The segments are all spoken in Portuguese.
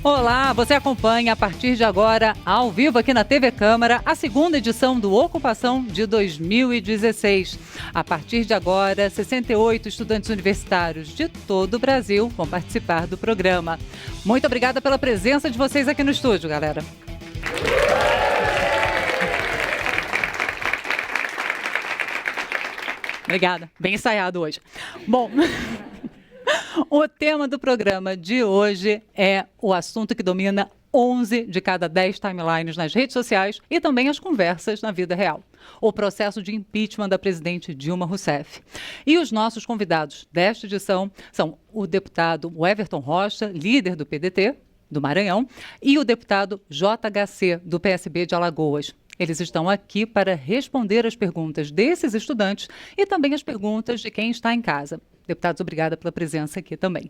Olá, você acompanha a partir de agora, ao vivo aqui na TV Câmara, a segunda edição do Ocupação de 2016. A partir de agora, 68 estudantes universitários de todo o Brasil vão participar do programa. Muito obrigada pela presença de vocês aqui no estúdio, galera. Obrigada, bem ensaiado hoje. Bom... O tema do programa de hoje é o assunto que domina 11 de cada 10 timelines nas redes sociais e também as conversas na vida real. O processo de impeachment da presidente Dilma Rousseff. E os nossos convidados desta edição são o deputado Everton Rocha, líder do PDT, do Maranhão, e o deputado JHC, do PSB de Alagoas. Eles estão aqui para responder as perguntas desses estudantes e também as perguntas de quem está em casa. Deputados, obrigada pela presença aqui também.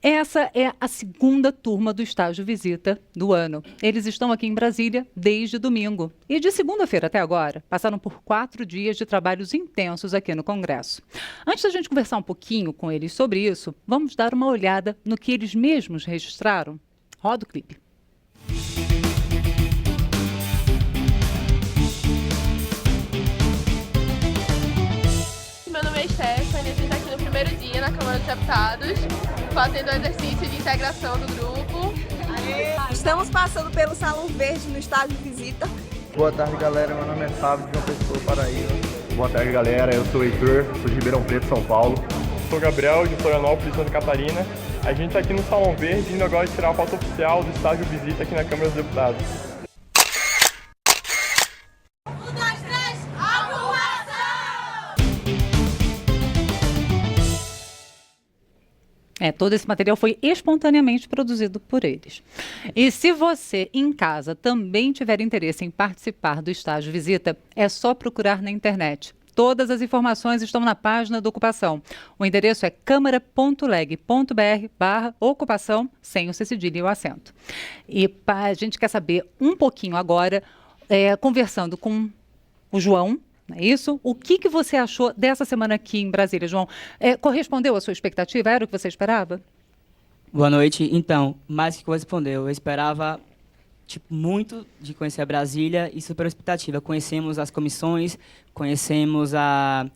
Essa é a segunda turma do estágio visita do ano. Eles estão aqui em Brasília desde domingo. E de segunda-feira até agora, passaram por 4 dias de trabalhos intensos aqui no Congresso. Antes da gente conversar um pouquinho com eles sobre isso, vamos dar uma olhada no que eles mesmos registraram. Roda o clipe. Meu nome é Stephanie, a gente está aqui no primeiro dia na Câmara dos Deputados, fazendo o exercício de integração do grupo. Estamos passando pelo Salão Verde no estágio de visita. Boa tarde, galera. Meu nome é Fábio, de João Pessoa, Paraíba. Boa tarde, galera. Eu sou o Heitor, sou de Ribeirão Preto, São Paulo. Sou o Gabriel, de Florianópolis, Santa Catarina. A gente está aqui no Salão Verde, indo agora tirar a foto oficial do estágio de visita aqui na Câmara dos Deputados. Todo esse material foi espontaneamente produzido por eles. E se você, em casa, também tiver interesse em participar do estágio visita, é só procurar na internet. Todas as informações estão na página do Ocupação. O endereço é câmara.leg.br/ocupação, sem o cedilha e o acento. E a gente quer saber um pouquinho agora, conversando com o João, não é isso? O que você achou dessa semana aqui em Brasília, João? Correspondeu à sua expectativa? Era o que você esperava? Boa noite. Então, mais que correspondeu. Eu esperava muito de conhecer a Brasília e super expectativa. Conhecemos as comissões, conhecemos a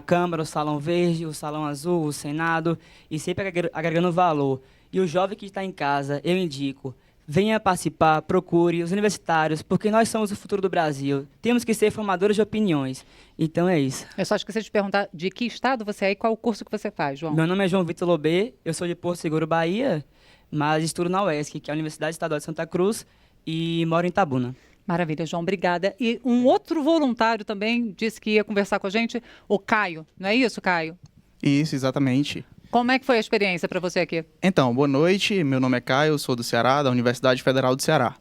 Câmara, o Salão Verde, o Salão Azul, o Senado, e sempre agregando valor. E o jovem que está em casa, eu indico, venha participar, procure os universitários, porque nós somos o futuro do Brasil. Temos que ser formadores de opiniões. Então é isso. Eu só esqueci de te perguntar de que estado você é e qual o curso que você faz, João. Meu nome é João Vitor Lobê, eu sou de Porto Seguro, Bahia, mas estudo na UESC, que é a Universidade Estadual de Santa Cruz, e moro em Itabuna. Maravilha, João, obrigada. E um outro voluntário também disse que ia conversar com a gente, o Caio. Não é isso, Caio? Isso, exatamente. Como é que foi a experiência para você aqui? Então, boa noite, meu nome é Caio, sou do Ceará, da Universidade Federal do Ceará.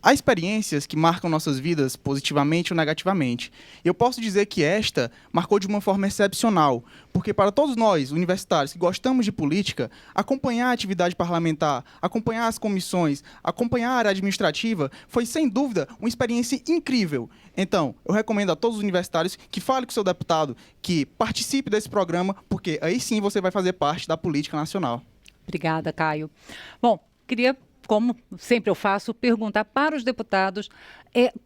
Há experiências que marcam nossas vidas positivamente ou negativamente. Eu posso dizer que esta marcou de uma forma excepcional, porque para todos nós, universitários, que gostamos de política, acompanhar a atividade parlamentar, acompanhar as comissões, acompanhar a área administrativa, foi, sem dúvida, uma experiência incrível. Então, eu recomendo a todos os universitários que falem com o seu deputado, que participe desse programa, porque aí sim você vai fazer parte da política nacional. Obrigada, Caio. Bom, queria, como sempre eu faço, perguntar para os deputados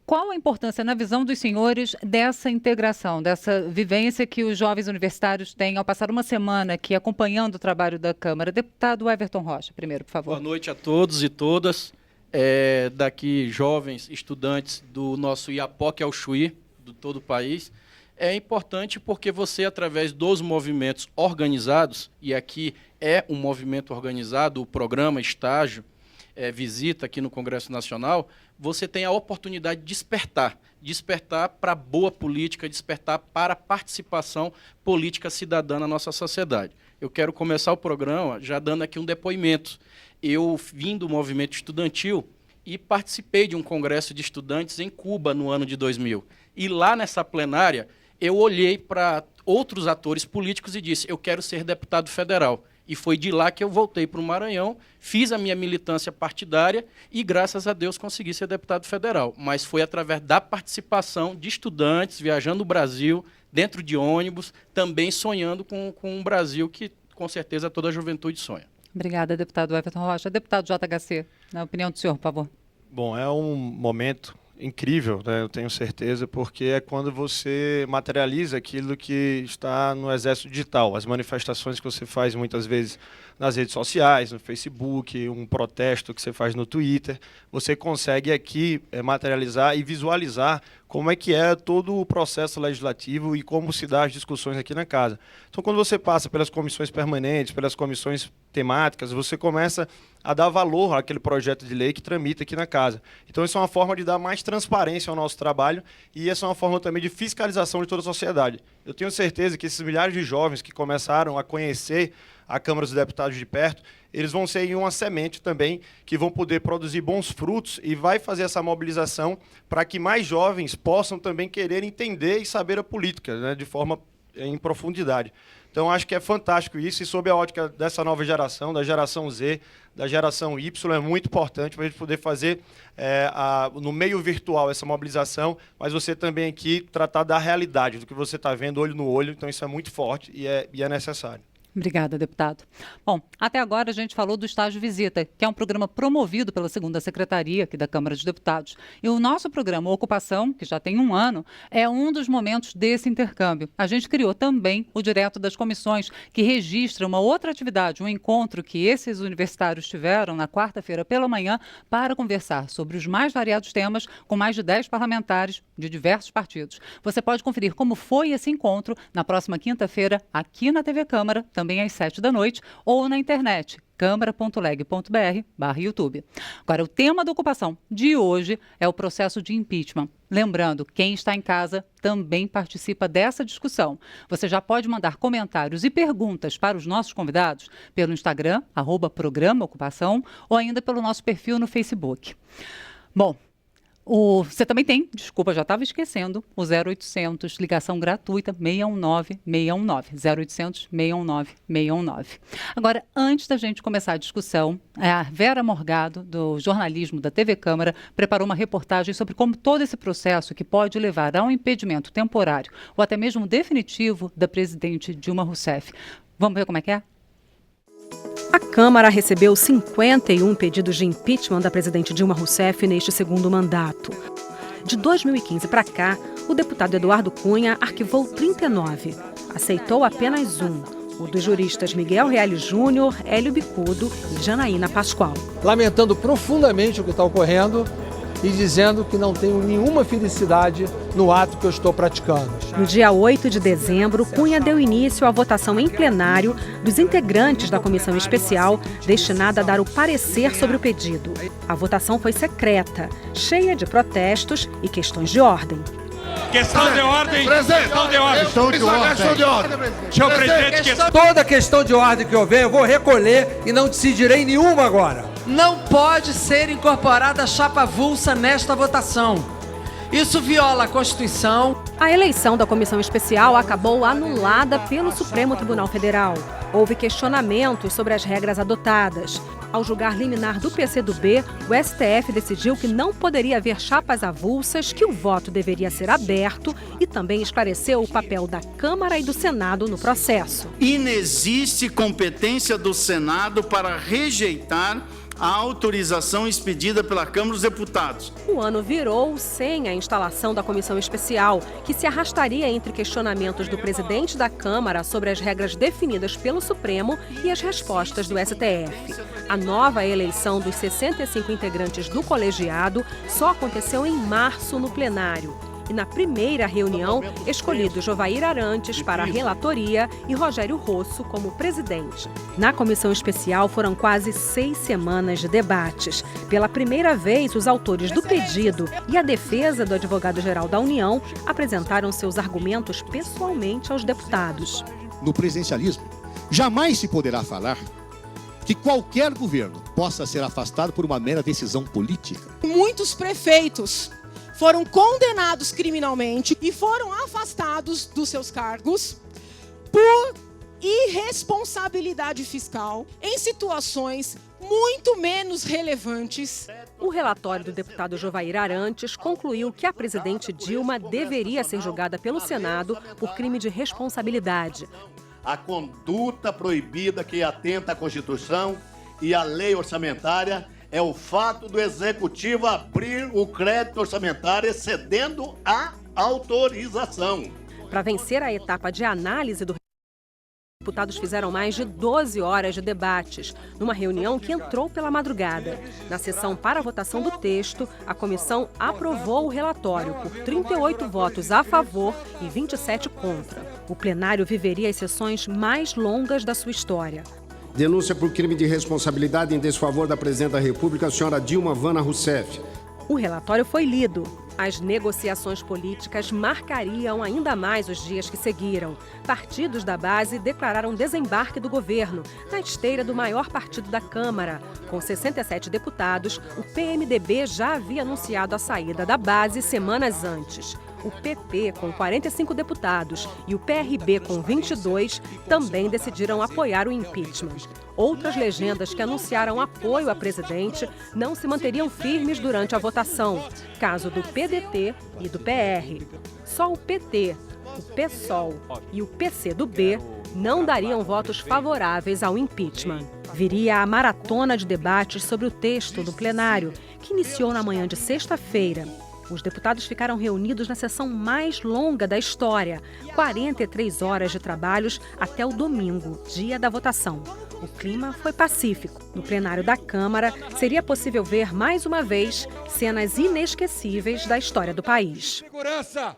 qual a importância, na visão dos senhores, dessa integração, dessa vivência que os jovens universitários têm ao passar uma semana aqui acompanhando o trabalho da Câmara. Deputado Everton Rocha, primeiro, por favor. Boa noite a todos e todas. Daqui, jovens estudantes do nosso Iapoque ao Chuí, de todo o país. É importante porque você, através dos movimentos organizados, e aqui é um movimento organizado, o programa Estágio, visita aqui no Congresso Nacional, você tem a oportunidade de despertar para a boa política, despertar para a participação política cidadã na nossa sociedade. Eu quero começar o programa já dando aqui um depoimento. Eu vim do movimento estudantil e participei de um congresso de estudantes em Cuba no ano de 2000. E lá nessa plenária, eu olhei para outros atores políticos e disse, eu quero ser deputado federal. E foi de lá que eu voltei para o Maranhão, fiz a minha militância partidária e, graças a Deus, consegui ser deputado federal. Mas foi através da participação de estudantes viajando o Brasil, dentro de ônibus, também sonhando com um Brasil que, com certeza, toda a juventude sonha. Obrigada, deputado Everton Rocha. Deputado JHC, na opinião do senhor, por favor. Bom, é um momento incrível, né? Eu tenho certeza, porque é quando você materializa aquilo que está no exército digital, as manifestações que você faz muitas vezes nas redes sociais, no Facebook, um protesto que você faz no Twitter, você consegue aqui materializar e visualizar como é que é todo o processo legislativo e como se dá as discussões aqui na casa. Então, quando você passa pelas comissões permanentes, pelas comissões temáticas, você começa a dar valor àquele projeto de lei que tramita aqui na casa. Então, isso é uma forma de dar mais transparência ao nosso trabalho e essa é uma forma também de fiscalização de toda a sociedade. Eu tenho certeza que esses milhares de jovens que começaram a conhecer a Câmara dos Deputados de perto, eles vão ser uma semente também que vão poder produzir bons frutos e vai fazer essa mobilização para que mais jovens possam também querer entender e saber a política, né, de forma em profundidade. Então, acho que é fantástico isso e sob a ótica dessa nova geração, da geração Z, da geração Y, é muito importante para a gente poder fazer no meio virtual essa mobilização, mas você também aqui tratar da realidade, do que você está vendo olho no olho, então isso é muito forte e é necessário. Obrigada, deputado. Bom, até agora a gente falou do Estágio Visita, que é um programa promovido pela 2ª Secretaria aqui da Câmara dos Deputados. E o nosso programa Ocupação, que já tem 1 ano, é um dos momentos desse intercâmbio. A gente criou também o Direto das Comissões, que registra uma outra atividade, um encontro que esses universitários tiveram na quarta-feira pela manhã para conversar sobre os mais variados temas com mais de 10 parlamentares de diversos partidos. Você pode conferir como foi esse encontro na próxima quinta-feira aqui na TV Câmara, também às 7 da noite, ou na internet, câmara.leg.br/YouTube. Agora, o tema da ocupação de hoje é o processo de impeachment. Lembrando, quem está em casa também participa dessa discussão. Você já pode mandar comentários e perguntas para os nossos convidados pelo Instagram, @programa Ocupação, ou ainda pelo nosso perfil no Facebook. Bom, você também tem, desculpa, já estava esquecendo, o 0800, ligação gratuita, 619-619, 0800-619-619. Agora, antes da gente começar a discussão, a Vera Morgado, do jornalismo da TV Câmara, preparou uma reportagem sobre como todo esse processo que pode levar a um impedimento temporário ou até mesmo definitivo da presidente Dilma Rousseff. Vamos ver como é que é? A Câmara recebeu 51 pedidos de impeachment da presidente Dilma Rousseff neste 2º mandato. De 2015 para cá, o deputado Eduardo Cunha arquivou 39. Aceitou apenas um, o dos juristas Miguel Reale Júnior, Hélio Bicudo e Janaína Pascoal. Lamentando profundamente o que está ocorrendo e dizendo que não tenho nenhuma felicidade no ato que eu estou praticando. No dia 8 de dezembro, Cunha deu início à votação em plenário dos integrantes da comissão especial destinada a dar o parecer sobre o pedido. A votação foi secreta, cheia de protestos e questões de ordem. Questão de ordem. Questão de ordem. Questão de ordem. Senhor presidente, Toda questão de ordem que houver, eu vou recolher e não decidirei nenhuma agora. Não pode ser incorporada a chapa avulsa nesta votação. Isso viola a Constituição. A eleição da comissão especial acabou anulada pelo Supremo Tribunal Federal. Houve questionamentos sobre as regras adotadas. Ao julgar liminar do PCdoB, o STF decidiu que não poderia haver chapas avulsas, que o voto deveria ser aberto e também esclareceu o papel da Câmara e do Senado no processo. Inexiste competência do Senado para rejeitar a autorização expedida pela Câmara dos Deputados. O ano virou sem a instalação da comissão especial, que se arrastaria entre questionamentos do presidente da Câmara sobre as regras definidas pelo Supremo e as respostas do STF. A nova eleição dos 65 integrantes do colegiado só aconteceu em março no plenário. E na primeira reunião, escolhido Jovair Arantes para a relatoria e Rogério Rosso como presidente. Na comissão especial foram quase 6 semanas de debates. Pela primeira vez, os autores do pedido e a defesa do advogado-geral da União apresentaram seus argumentos pessoalmente aos deputados. No presidencialismo, jamais se poderá falar que qualquer governo possa ser afastado por uma mera decisão política. Muitos prefeitos foram condenados criminalmente e foram afastados dos seus cargos por irresponsabilidade fiscal em situações muito menos relevantes. O relatório do deputado Jovair Arantes concluiu que a presidente Dilma deveria ser julgada pelo Senado por crime de responsabilidade. A conduta proibida que atenta à Constituição e a lei orçamentária é o fato do Executivo abrir o crédito orçamentário excedendo a autorização. Para vencer a etapa de análise do os deputados fizeram mais de 12 horas de debates, numa reunião que entrou pela madrugada. Na sessão para a votação do texto, a comissão aprovou o relatório por 38 votos a favor e 27 contra. O plenário viveria as sessões mais longas da sua história. Denúncia por crime de responsabilidade em desfavor da Presidente da República, a senhora Dilma Vana Rousseff. O relatório foi lido. As negociações políticas marcariam ainda mais os dias que seguiram. Partidos da base declararam desembarque do governo, na esteira do maior partido da Câmara. Com 67 deputados, o PMDB já havia anunciado a saída da base semanas antes. O PP, com 45 deputados, e o PRB, com 22, também decidiram apoiar o impeachment. Outras legendas que anunciaram apoio à presidente não se manteriam firmes durante a votação. Caso do PDT e do PR. Só o PT, o PSOL e o PCdoB não dariam votos favoráveis ao impeachment. Viria a maratona de debates sobre o texto no plenário, que iniciou na manhã de sexta-feira. Os deputados ficaram reunidos na sessão mais longa da história, 43 horas de trabalhos até o domingo, dia da votação. O clima foi pacífico. No plenário da Câmara, seria possível ver mais uma vez cenas inesquecíveis da história do país. Segurança!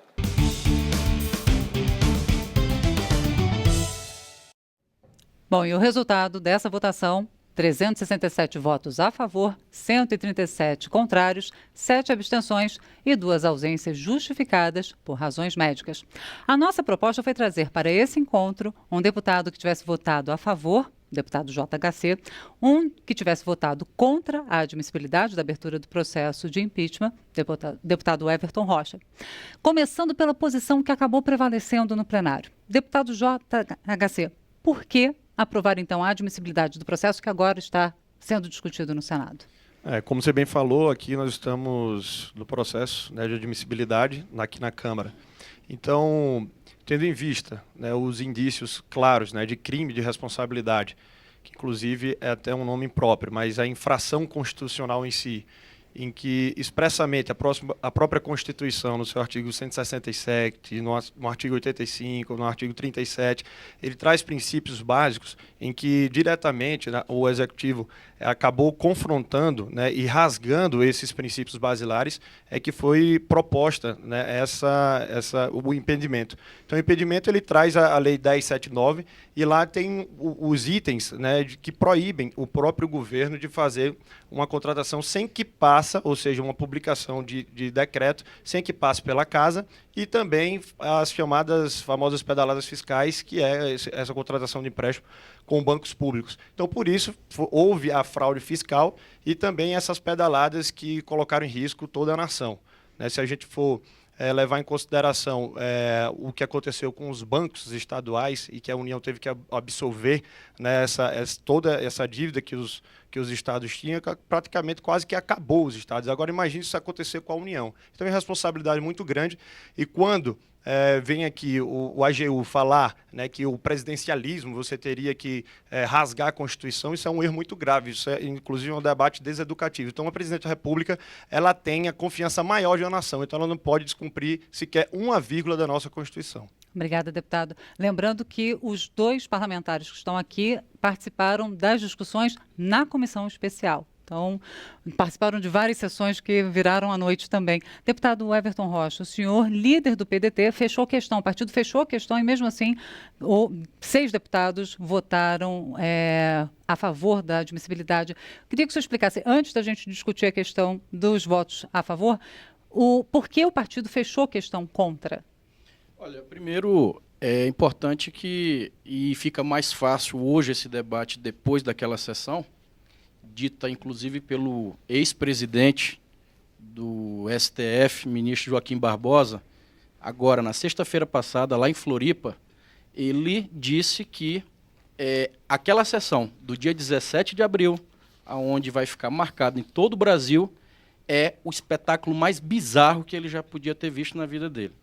Bom, e o resultado dessa votação? 367 votos a favor, 137 contrários, 7 abstenções e 2 ausências justificadas por razões médicas. A nossa proposta foi trazer para esse encontro um deputado que tivesse votado a favor, deputado JHC, um que tivesse votado contra a admissibilidade da abertura do processo de impeachment, deputado Everton Rocha. Começando pela posição que acabou prevalecendo no plenário. Deputado JHC, por que aprovar, então, a admissibilidade do processo que agora está sendo discutido no Senado? Como você bem falou, aqui nós estamos no processo, né, de admissibilidade aqui na Câmara. Então, tendo em vista, né, os indícios claros, né, de crime de responsabilidade, que inclusive é até um nome impróprio, mas a infração constitucional em si, em que expressamente a própria Constituição, no seu artigo 167, no artigo 85, no artigo 37, ele traz princípios básicos em que diretamente, né, o Executivo acabou confrontando, né, e rasgando esses princípios basilares, é que foi proposta, né, o impedimento. Então, o impedimento ele traz a Lei 10.79 e lá tem os itens, né, que proíbem o próprio governo de fazer uma contratação sem que passe, ou seja, uma publicação de decreto, sem que passe pela casa, e também as famosas pedaladas fiscais, que é essa contratação de empréstimo com bancos públicos. Então, por isso, houve a fraude fiscal e também essas pedaladas que colocaram em risco toda a nação. Né? Se a gente for levar em consideração o que aconteceu com os bancos estaduais e que a União teve que absolver, né, toda essa dívida que os estados tinham, praticamente quase que acabou os estados. Agora imagine isso acontecer com a União. Então é uma responsabilidade muito grande e quando vem aqui o AGU falar, né, que o presidencialismo você teria que rasgar a Constituição, isso é um erro muito grave, isso é inclusive um debate deseducativo. Então a Presidente da República ela tem a confiança maior de uma nação, então ela não pode descumprir sequer uma vírgula da nossa Constituição. Obrigada, deputado. Lembrando que os 2 parlamentares que estão aqui participaram das discussões na comissão especial. Então, participaram de várias sessões que viraram à noite também. Deputado Everton Rocha, o senhor, líder do PDT, fechou questão, o partido fechou a questão e, mesmo assim, 6 deputados votaram a favor da admissibilidade. Queria que o senhor explicasse, antes da gente discutir a questão dos votos a favor, por que o partido fechou a questão contra? Olha, primeiro, é importante e fica mais fácil hoje esse debate depois daquela sessão, dita inclusive pelo ex-presidente do STF, ministro Joaquim Barbosa, agora na sexta-feira passada, lá em Floripa, ele disse que aquela sessão do dia 17 de abril, onde vai ficar marcado em todo o Brasil, é o espetáculo mais bizarro que ele já podia ter visto na vida dele.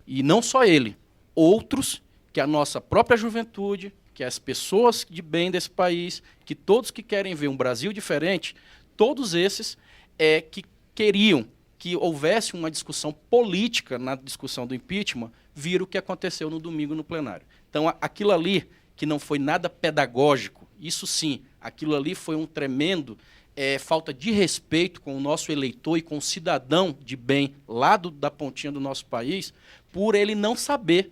E não só ele, outros que a nossa própria juventude, que as pessoas de bem desse país, que todos que querem ver um Brasil diferente, todos esses que queriam que houvesse uma discussão política na discussão do impeachment, viram o que aconteceu no domingo no plenário. Então, aquilo ali, que não foi nada pedagógico, isso sim, aquilo ali foi um tremendo falta de respeito com o nosso eleitor e com o cidadão de bem lá da pontinha do nosso país, por ele não saber,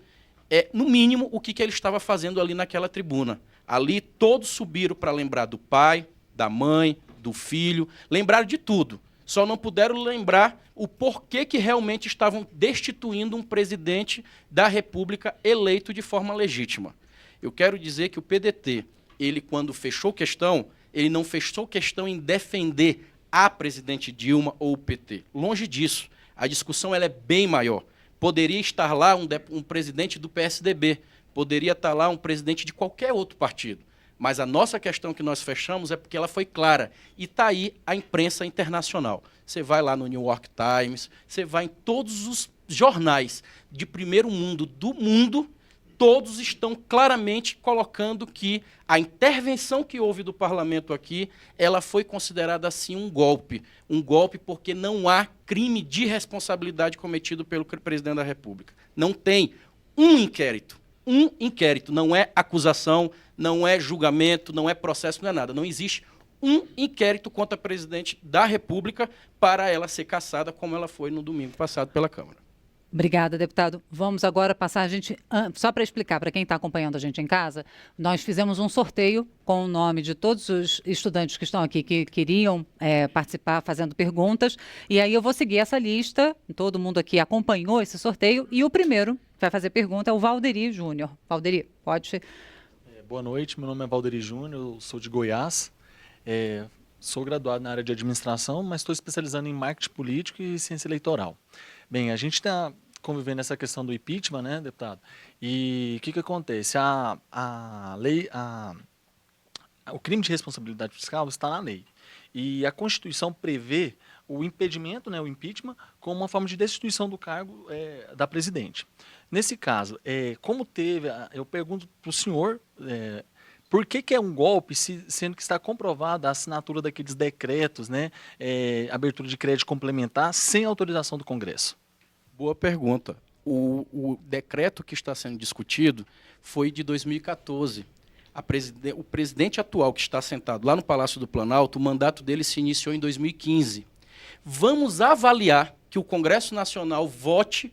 no mínimo, o que ele estava fazendo ali naquela tribuna. Ali todos subiram para lembrar do pai, da mãe, do filho, lembraram de tudo. Só não puderam lembrar o porquê que realmente estavam destituindo um presidente da República eleito de forma legítima. Eu quero dizer que o PDT, ele quando fechou questão, ele não fechou questão em defender a presidente Dilma ou o PT. Longe disso. A discussão ela é bem maior. Poderia estar lá um presidente do PSDB, poderia estar lá um presidente de qualquer outro partido. Mas a nossa questão que nós fechamos é porque ela foi clara. E está aí a imprensa internacional. Você vai lá no New York Times, você vai em todos os jornais de primeiro mundo do mundo, todos estão claramente colocando que a intervenção que houve do parlamento aqui, ela foi considerada assim um golpe. Um golpe porque não há crime de responsabilidade cometido pelo presidente da República. Não tem um inquérito, não é acusação, não é julgamento, não é processo, não é nada. Não existe um inquérito contra a presidente da República para ela ser cassada, como ela foi no domingo passado pela Câmara. Obrigada, deputado. Vamos agora passar só para explicar para quem está acompanhando a gente em casa, nós fizemos um sorteio com o nome de todos os estudantes que estão aqui, que queriam participar fazendo perguntas, e aí eu vou seguir essa lista, todo mundo aqui acompanhou esse sorteio, e o primeiro que vai fazer pergunta é o Valderi Júnior. Valderi, pode... Boa noite, meu nome é Valderi Júnior, eu sou de Goiás, sou graduado na área de administração, mas estou especializando em marketing político e ciência eleitoral. Bem, a gente está convivendo essa questão do impeachment, né, deputado? E o que acontece? O crime de responsabilidade fiscal está na lei. E a Constituição prevê o impedimento, né, o impeachment, como uma forma de destituição do cargo da presidente. Nesse caso, como teve, eu pergunto para o senhor, por que é um golpe, sendo que está comprovada a assinatura daqueles decretos, né, abertura de crédito complementar, sem autorização do Congresso? Boa pergunta. O decreto que está sendo discutido foi de 2014. O presidente atual que está sentado lá no Palácio do Planalto, o mandato dele se iniciou em 2015. Vamos avaliar que o Congresso Nacional vote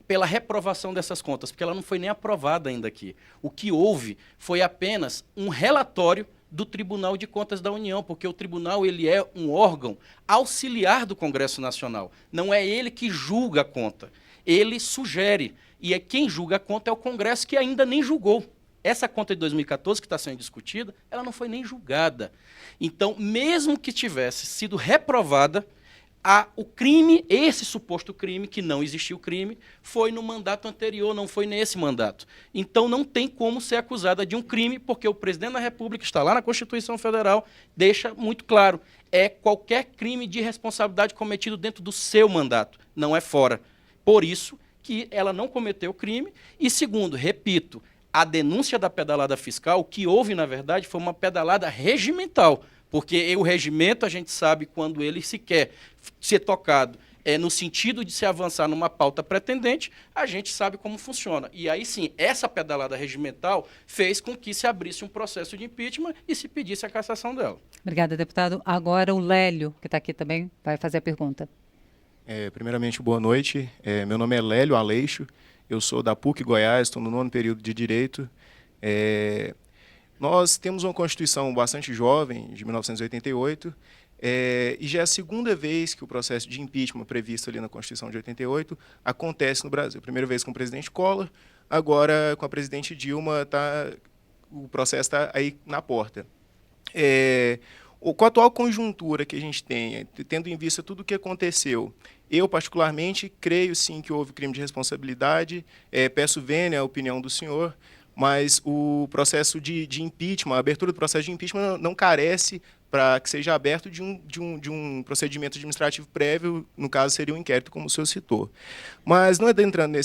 pela reprovação dessas contas, porque ela não foi nem aprovada ainda aqui. O que houve foi apenas um relatório do Tribunal de Contas da União, porque o tribunal ele é um órgão auxiliar do Congresso Nacional. Não é ele que julga a conta, ele sugere. E quem julga a conta é o Congresso, que ainda nem julgou. Essa conta de 2014 que está sendo discutida, ela não foi nem julgada. Então, mesmo que tivesse sido reprovada, o crime, esse suposto crime, que não existiu crime, foi no mandato anterior, não foi nesse mandato. Então, não tem como ser acusada de um crime, porque o presidente da República está lá na Constituição Federal, deixa muito claro, é qualquer crime de responsabilidade cometido dentro do seu mandato, não é fora. Por isso que ela não cometeu crime. E segundo, repito, a denúncia da pedalada fiscal, o que houve, na verdade, foi uma pedalada regimental, porque o regimento, a gente sabe, quando ele se quer ser tocado no sentido de se avançar numa pauta pretendente, a gente sabe como funciona. E aí sim, essa pedalada regimental fez com que se abrisse um processo de impeachment e se pedisse a cassação dela. Obrigada, deputado. Agora o Lélio, que está aqui também, vai fazer a pergunta. Primeiramente, boa noite. Meu nome é Lélio Aleixo, eu sou da PUC Goiás, estou no 9º período de Direito. Nós temos uma Constituição bastante jovem, de 1988, e já é a segunda vez que o processo de impeachment previsto ali na Constituição de 88 acontece no Brasil. Primeira vez com o presidente Collor, agora com a presidente Dilma, o processo está aí na porta. Com a atual conjuntura que a gente tem, tendo em vista tudo o que aconteceu, eu, particularmente, creio sim que houve crime de responsabilidade, peço vênia a opinião do senhor, mas o processo de impeachment, a abertura do processo de impeachment não carece para que seja aberto de um procedimento administrativo prévio, no caso seria um inquérito, como o senhor citou. Mas, não adentrando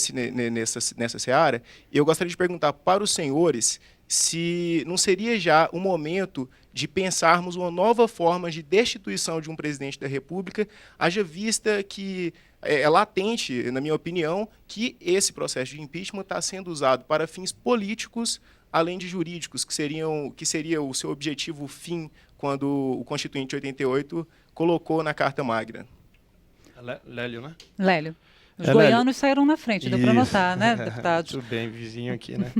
nessa seara, eu gostaria de perguntar para os senhores se não seria já o momento de pensarmos uma nova forma de destituição de um presidente da República, haja vista que é latente, na minha opinião, que esse processo de impeachment está sendo usado para fins políticos, além de jurídicos, que seria o seu objetivo fim quando o Constituinte de 88 colocou na Carta Magna. Lélio, né? Lélio. Os goianos saíram na frente, deu para notar, né, deputado? Tudo bem, vizinho aqui, né?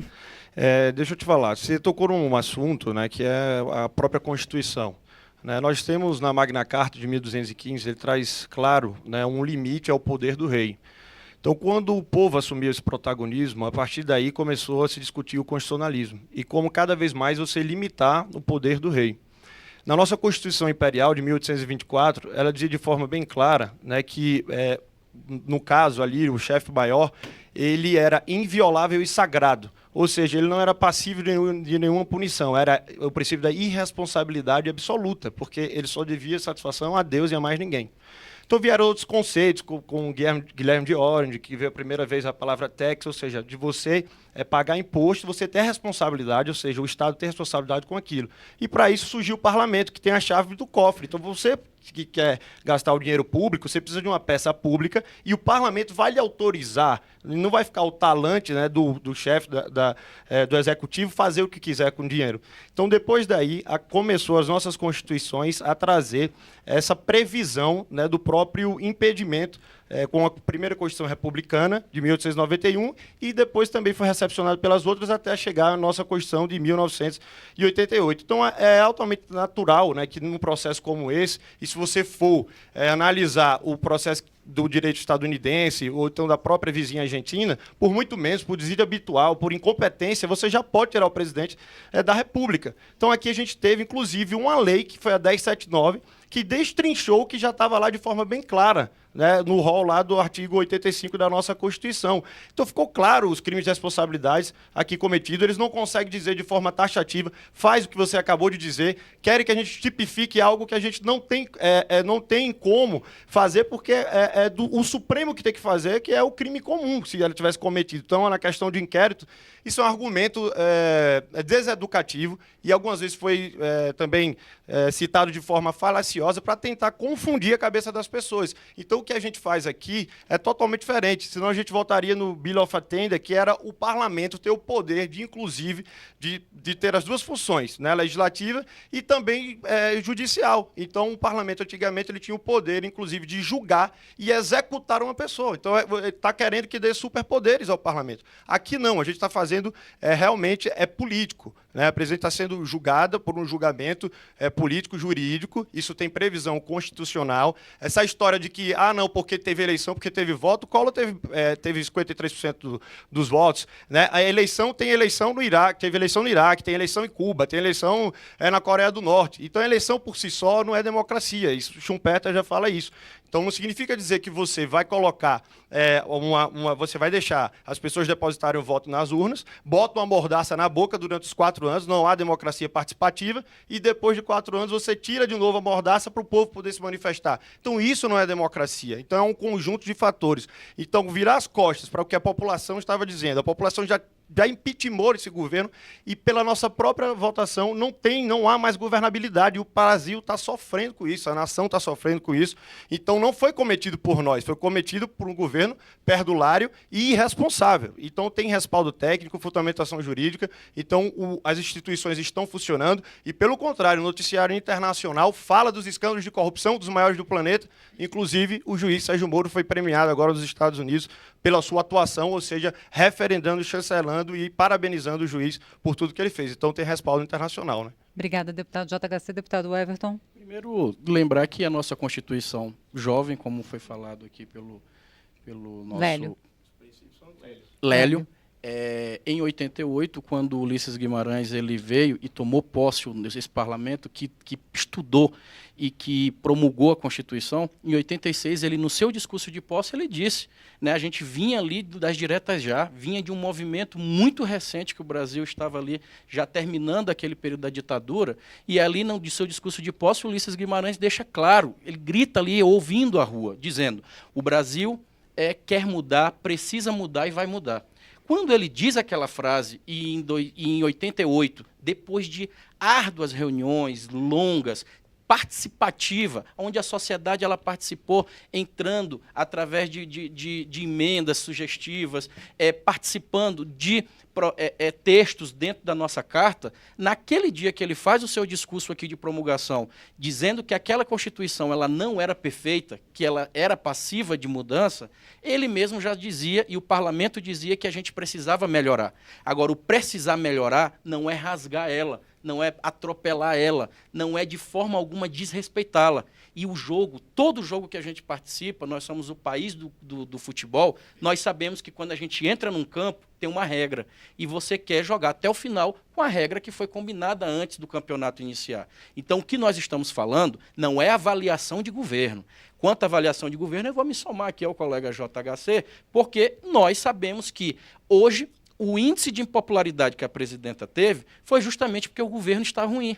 Deixa eu te falar, você tocou num assunto, né, que é a própria Constituição. Né? Nós temos na Magna Carta de 1215, ele traz, claro, né, um limite ao poder do rei. Então, quando o povo assumiu esse protagonismo, a partir daí começou a se discutir o constitucionalismo e como cada vez mais você limitar o poder do rei. Na nossa Constituição Imperial de 1824, ela dizia de forma bem clara, né, que, no caso ali, o chefe maior, ele era inviolável e sagrado. Ou seja, ele não era passível de nenhuma punição, era o princípio da irresponsabilidade absoluta, porque ele só devia satisfação a Deus e a mais ninguém. Então vieram outros conceitos, com Guilherme de Orange, que veio a primeira vez a palavra tax, ou seja, de você pagar imposto, você ter responsabilidade, ou seja, o Estado ter responsabilidade com aquilo. E para isso surgiu o parlamento, que tem a chave do cofre. Então você que quer gastar o dinheiro público, você precisa de uma peça pública e o parlamento vai lhe autorizar, não vai ficar o talante, né, do chefe do executivo fazer o que quiser com o dinheiro. Então, depois daí, começou as nossas constituições a trazer essa previsão, né, do próprio impedimento, com a primeira Constituição Republicana, de 1891, e depois também foi recepcionado pelas outras até chegar à nossa Constituição de 1988. Então, é altamente natural, né, que num processo como esse, e se você for analisar o processo do direito estadunidense, ou então da própria vizinha argentina, por muito menos, por desvio habitual, por incompetência, você já pode tirar o presidente da República. Então, aqui a gente teve, inclusive, uma lei, que foi a 1079, que destrinchou o que já estava lá de forma bem clara, né, no rol lá do artigo 85 da nossa Constituição. Então ficou claro os crimes de responsabilidades aqui cometidos, eles não conseguem dizer de forma taxativa, faz o que você acabou de dizer, querem que a gente tipifique algo que a gente não tem como fazer, porque o Supremo que tem que fazer, que é o crime comum, se ele tivesse cometido. Então, na questão de inquérito, isso é um argumento deseducativo e algumas vezes foi também citado de forma falaciosa para tentar confundir a cabeça das pessoas. Então, o que a gente faz aqui é totalmente diferente, senão a gente voltaria no Bill of Attainder, que era o parlamento ter o poder de, inclusive, de ter as duas funções, né, legislativa e também judicial. Então, o parlamento, antigamente, ele tinha o poder, inclusive, de julgar e executar uma pessoa. Então, ele está querendo que dê superpoderes ao parlamento. Aqui não, a gente está fazendo realmente político. Né? A presidente está sendo julgada por um julgamento político-jurídico, isso tem previsão constitucional. Essa história de que, não, porque teve eleição, porque teve voto, o Collor teve 53% dos votos. Né? A eleição tem eleição no Iraque, teve eleição no Iraque, tem eleição em Cuba, tem eleição na Coreia do Norte. Então, a eleição por si só não é democracia, isso, Schumpeter já fala isso. Então, não significa dizer que você vai colocar, você vai deixar as pessoas depositarem o voto nas urnas, bota uma mordaça na boca durante os 4 anos, não há democracia participativa, e depois de 4 anos você tira de novo a mordaça para o povo poder se manifestar. Então, isso não é democracia. Então, é um conjunto de fatores. Então, virar as costas para o que a população estava dizendo. A população já impeachmentou esse governo e pela nossa própria votação não há mais governabilidade. E o Brasil está sofrendo com isso, a nação está sofrendo com isso. Então não foi cometido por nós, foi cometido por um governo perdulário e irresponsável. Então tem respaldo técnico, fundamentação jurídica, então as instituições estão funcionando e, pelo contrário, o noticiário internacional fala dos escândalos de corrupção dos maiores do planeta, inclusive o juiz Sérgio Moro foi premiado agora nos Estados Unidos pela sua atuação, ou seja, referendando, chancelando e parabenizando o juiz por tudo que ele fez. Então tem respaldo internacional, né? Obrigada, deputado JHC. Deputado Everton. Primeiro, lembrar que a nossa Constituição jovem, como foi falado aqui pelo nosso Lélio, em 88, quando Ulisses Guimarães ele veio e tomou posse nesse parlamento que estudou e que promulgou a Constituição, em 86, ele, no seu discurso de posse, ele disse, né, a gente vinha ali das diretas já, vinha de um movimento muito recente que o Brasil estava ali já terminando aquele período da ditadura, e ali no seu discurso de posse, Ulisses Guimarães deixa claro, ele grita ali, ouvindo a rua, dizendo, o Brasil quer mudar, precisa mudar e vai mudar. quando ele diz aquela frase, e em 88, depois de árduas reuniões longas, participativa, onde a sociedade ela participou entrando através de emendas sugestivas, participando de textos dentro da nossa carta, naquele dia que ele faz o seu discurso aqui de promulgação, dizendo que aquela Constituição ela não era perfeita, que ela era passiva de mudança, ele mesmo já dizia, e o parlamento dizia, que a gente precisava melhorar. Agora, o precisar melhorar não é rasgar ela, não é atropelar ela, não é de forma alguma desrespeitá-la. E o jogo, todo jogo que a gente participa, nós somos o país do futebol, nós sabemos que quando a gente entra num campo, tem uma regra. E você quer jogar até o final com a regra que foi combinada antes do campeonato iniciar. Então, o que nós estamos falando não é avaliação de governo. Quanto à avaliação de governo, eu vou me somar aqui ao colega JHC, porque nós sabemos que hoje o índice de impopularidade que a presidenta teve foi justamente porque o governo está ruim.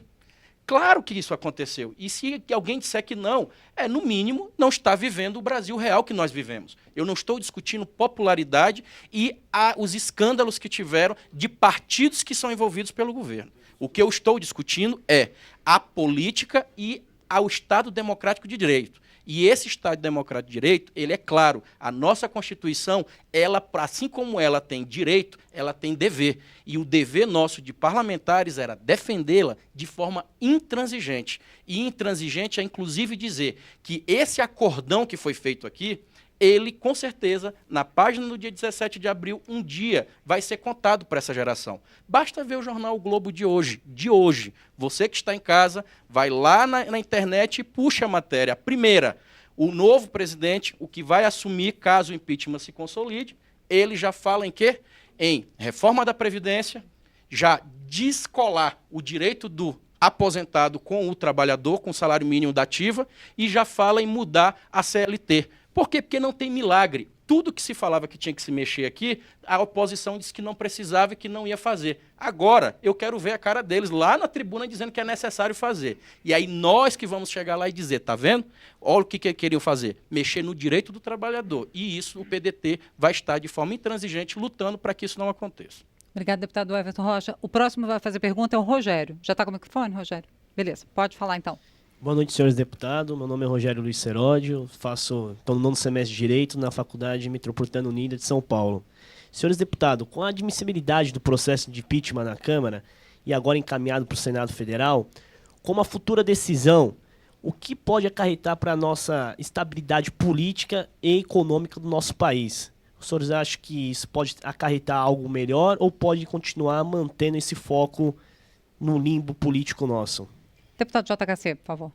Claro que isso aconteceu. E se alguém disser que não, no mínimo, não está vivendo o Brasil real que nós vivemos. Eu não estou discutindo popularidade e os escândalos que tiveram de partidos que são envolvidos pelo governo. O que eu estou discutindo é a política e ao Estado Democrático de Direito. E esse Estado Democrático de Direito, ele é claro, a nossa Constituição, ela, assim como ela tem direito, ela tem dever. E o dever nosso de parlamentares era defendê-la de forma intransigente. E intransigente é, inclusive, dizer que esse acordão que foi feito aqui, ele, com certeza, na página do dia 17 de abril, um dia vai ser contado para essa geração. Basta ver o jornal O Globo de hoje. Você que está em casa, vai lá na internet e puxa a matéria. A primeira, o novo presidente, o que vai assumir caso o impeachment se consolide, ele já fala em quê? Em reforma da Previdência, já descolar o direito do aposentado com o trabalhador, com o salário mínimo da ativa, e já fala em mudar a CLT. Por quê? Porque não tem milagre. Tudo que se falava que tinha que se mexer aqui, a oposição disse que não precisava e que não ia fazer. Agora, eu quero ver a cara deles lá na tribuna dizendo que é necessário fazer. E aí nós que vamos chegar lá e dizer, tá vendo? Olha o que queriam fazer, mexer no direito do trabalhador. E isso o PDT vai estar de forma intransigente lutando para que isso não aconteça. Obrigada, deputado Everton Rocha. O próximo vai fazer pergunta é o Rogério. Já está com o microfone, Rogério? Beleza, pode falar então. Boa noite, senhores deputados. Meu nome é Rogério Luiz Seródio, estou no 9º semestre de Direito na Faculdade Metropolitana Unida de São Paulo. Senhores deputados, com a admissibilidade do processo de impeachment na Câmara e agora encaminhado para o Senado Federal, como a futura decisão, o que pode acarretar para a nossa estabilidade política e econômica do nosso país? Os senhores acham que isso pode acarretar algo melhor ou pode continuar mantendo esse foco no limbo político nosso? Deputado JHC, por favor.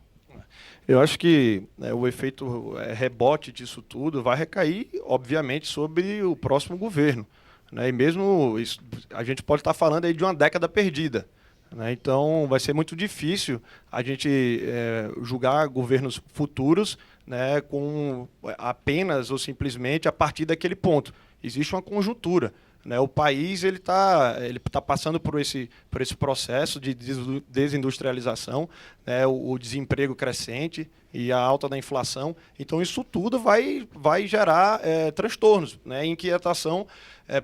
Eu acho que o efeito rebote disso tudo vai recair, obviamente, sobre o próximo governo. Né? E mesmo isso, a gente pode estar falando aí de uma década perdida. Né? Então, vai ser muito difícil a gente julgar governos futuros, né, com apenas ou simplesmente a partir daquele ponto. Existe uma conjuntura. Né, o país ele tá passando por esse processo de desindustrialização, né, o desemprego crescente e a alta da inflação. Então, isso tudo vai gerar transtornos, né, inquietação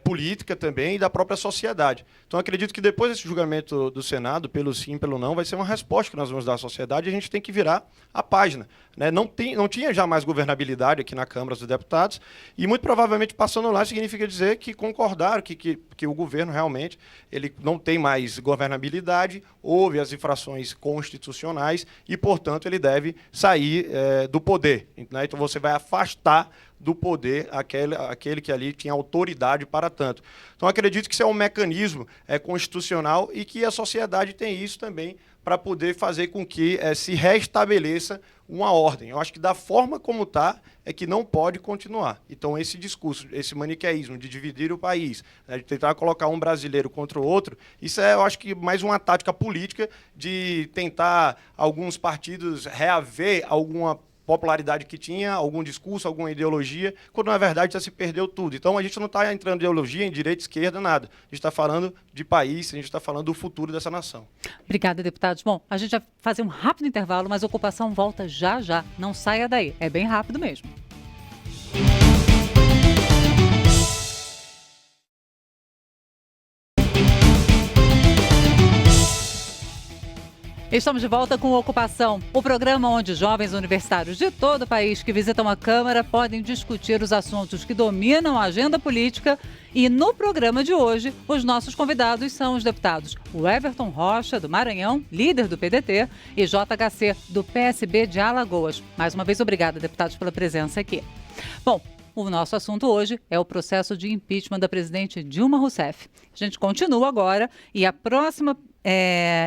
política também e da própria sociedade. Então, acredito que depois desse julgamento do Senado, pelo sim, pelo não, vai ser uma resposta que nós vamos dar à sociedade e a gente tem que virar a página. Né? Não tinha já mais governabilidade aqui na Câmara dos Deputados e, muito provavelmente, passando lá significa dizer que concordaram que o governo realmente ele não tem mais governabilidade, houve as infrações constitucionais e, portanto, ele deve sair do poder. Né? Então, você vai afastar do poder aquele que ali tinha autoridade para tanto. Então, acredito que isso é um mecanismo constitucional e que a sociedade tem isso também para poder fazer com que se restabeleça uma ordem. Eu acho que da forma como está, é que não pode continuar. Então, esse discurso, esse maniqueísmo de dividir o país, né, de tentar colocar um brasileiro contra o outro, isso eu acho que mais uma tática política de tentar alguns partidos reaver alguma popularidade que tinha, algum discurso, alguma ideologia, quando na verdade já se perdeu tudo. Então a gente não está entrando em ideologia, em direita, esquerda, nada. A gente está falando de país, a gente está falando do futuro dessa nação. Obrigada, deputados. Bom, a gente vai fazer um rápido intervalo, mas a ocupação volta já. Não saia daí. É bem rápido mesmo. Estamos de volta com Ocupação, o programa onde jovens universitários de todo o país que visitam a Câmara podem discutir os assuntos que dominam a agenda política. E no programa de hoje, os nossos convidados são os deputados o Everton Rocha, do Maranhão, líder do PDT, e JHC, do PSB de Alagoas. Mais uma vez, obrigada, deputados, pela presença aqui. Bom, o nosso assunto hoje é o processo de impeachment da presidente Dilma Rousseff. A gente continua agora e a próxima